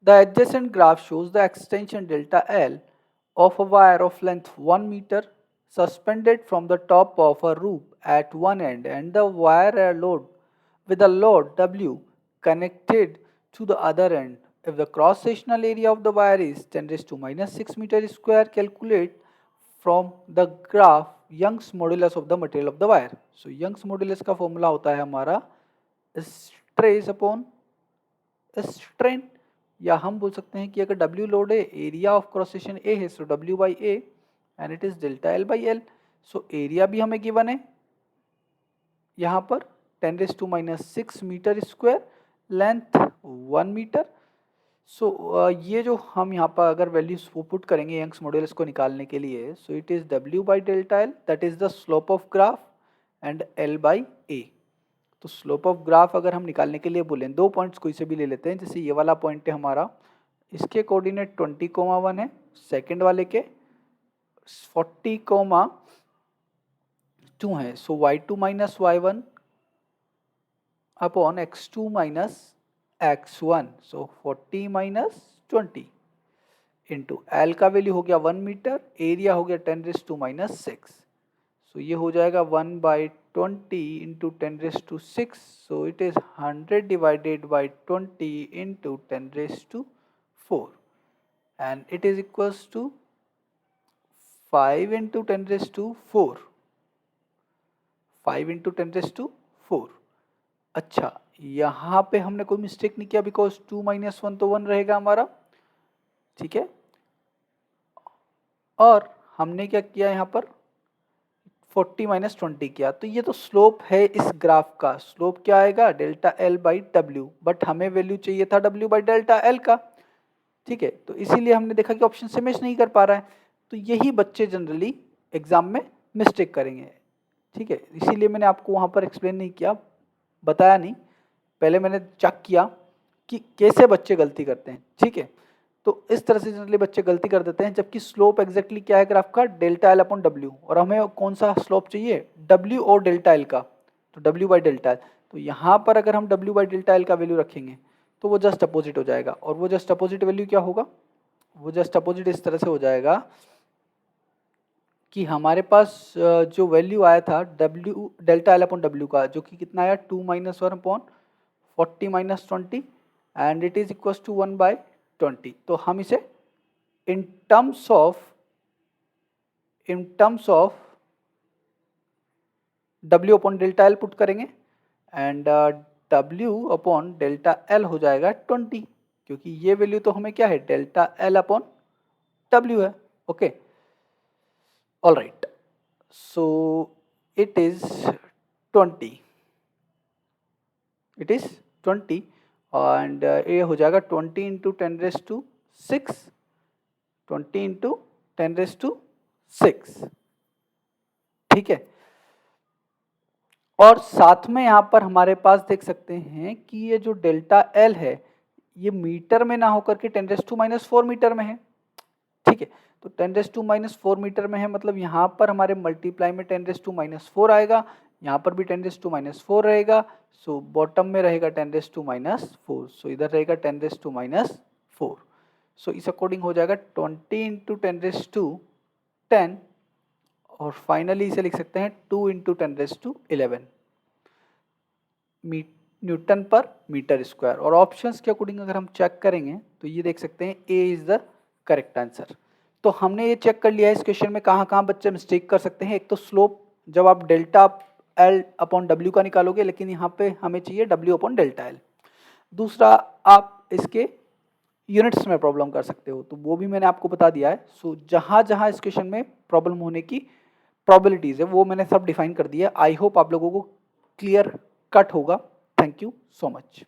The adjacent graph shows the extension delta L of a wire of length 1 meter suspended from the top of a roof at one end and the wire load with a load W connected to the other end. If the cross sectional area of the wire is 10 raised to minus 6 meter square, calculate from the graph Young's modulus of the material of the wire. So Young's modulus का formula होता है हमारा stress upon strain, या हम बोल सकते हैं कि अगर W लोड है, area of cross section A है, so W by A and it is delta L by L. So area भी हमें गिवन है यहाँ पर 10 raise to minus 6 metre square, length 1 metre. So ये जो हम यहाँ पर अगर वैल्यूज वो पुट करेंगे यंग्स मॉड्यूलस को निकालने के लिए, सो it is W by delta L, that is the slope of graph, and L by A. तो स्लोप ऑफ ग्राफ अगर हम निकालने के लिए बोलें, दो पॉइंट्स कोई से भी ले लेते हैं. जैसे ये वाला पॉइंट है हमारा, इसके कोऑर्डिनेट 20,1 है, सेकंड वाले के 40,2 है. सो y2 minus y1 upon x2 minus x1, सो 40 माइनस 20 इंटू एल का वैल्यू हो गया 1 मीटर, एरिया हो गया 10 रेज टू माइनस 6. सो ये हो जाएगा 1 by 20 into 10 raise to 6. So it is 100 divided by 20 into 10 raise to 4 and it is equals to 5 into 10 raise to 4. 5 into 10 raise to 4. अच्छा, यहाँ पे हमने कोई मिस्टेक नहीं किया, बिकॉज 2 माइनस 1 तो 1 रहेगा हमारा, ठीक है. और हमने क्या किया यहाँ पर 40 माइनस 20 किया. तो ये तो स्लोप है इस ग्राफ का. स्लोप क्या आएगा delta L by W, but हमें वैल्यू चाहिए था W बाई डेल्टा L का, ठीक है. तो इसीलिए हमने देखा कि ऑप्शन से मैच नहीं कर पा रहा है. तो यही बच्चे जनरली एग्जाम में मिस्टेक करेंगे, ठीक है. इसीलिए मैंने आपको वहाँ पर एक्सप्लेन नहीं किया, बताया नहीं. पहले मैंने चेक किया कि कैसे बच्चे गलती करते हैं, ठीक है. तो इस तरह से जनरली बच्चे गलती कर देते हैं, जबकि स्लोप एग्जैक्टली क्या है ग्राफ का, डेल्टा एल अपॉन डब्ल्यू. और हमें कौन सा स्लोप चाहिए, डब्ल्यू और डेल्टा एल का, तो डब्ल्यू बाई डेल्टा एल. तो यहाँ पर अगर हम डब्ल्यू बाई डेल्टा एल का वैल्यू रखेंगे तो वो जस्ट अपोजिट हो जाएगा. और वो जस्ट अपोजिट वैल्यू क्या होगा, वो जस्ट अपोजिट इस तरह से हो जाएगा कि हमारे पास जो वैल्यू आया था W delta L upon W का, जो कि कितना आया 2 minus 1 upon 40 minus 20 and it is equal to 1 by 20. तो हम इसे in terms of W upon delta L put करेंगे and W upon delta L हो जाएगा 20, क्योंकि ये वैल्यू तो हमें क्या है डेल्टा एल अपॉन W है. Okay, all right. So it is 20, it is 20 and ये हो जाएगा 20 into 10 raise to 6, 20 into 10 raise to 6, ठीक है. और साथ में यहाँ पर हमारे पास देख सकते हैं कि ये जो डेल्टा एल है ये मीटर में ना होकर के 10 रेज टू माइनस 4 मीटर में है, ठीक है. तो 10 रेज टू माइनस 4 मीटर में है, मतलब यहाँ पर हमारे मल्टीप्लाई में 10 रेज टू माइनस 4 आएगा, यहाँ पर भी 10 रेज टू माइनस 4 रहेगा. सो बॉटम में रहेगा 10 रेज टू माइनस 4, सो इधर रहेगा 10 रेज टू माइनस 4. सो इस अकॉर्डिंग हो जाएगा 20 इंटू 10 रेज टू 10 और फाइनली इसे लिख सकते हैं 2 इंटू 10 रेज टू 11 न्यूटन पर मीटर स्क्वायर. और ऑप्शंस के अकॉर्डिंग अगर हम चेक करेंगे तो ये देख सकते हैं ए इज द करेक्ट आंसर. तो हमने ये चेक कर लिया है इस क्वेश्चन में कहाँ कहाँ बच्चे मिस्टेक कर सकते हैं. एक तो स्लोप जब आप डेल्टा एल अपॉन डब्ल्यू का निकालोगे, लेकिन यहाँ पे हमें चाहिए डब्ल्यू अपॉन डेल्टा एल. दूसरा, आप इसके यूनिट्स में प्रॉब्लम कर सकते हो, तो वो भी मैंने आपको बता दिया है. सो जहाँ जहाँ इस क्वेश्चन में प्रॉब्लम होने की प्रोबेबिलिटीज है वो मैंने सब डिफाइन कर दिया है. आई होप आप लोगों को क्लियर कट होगा. Thank you so much.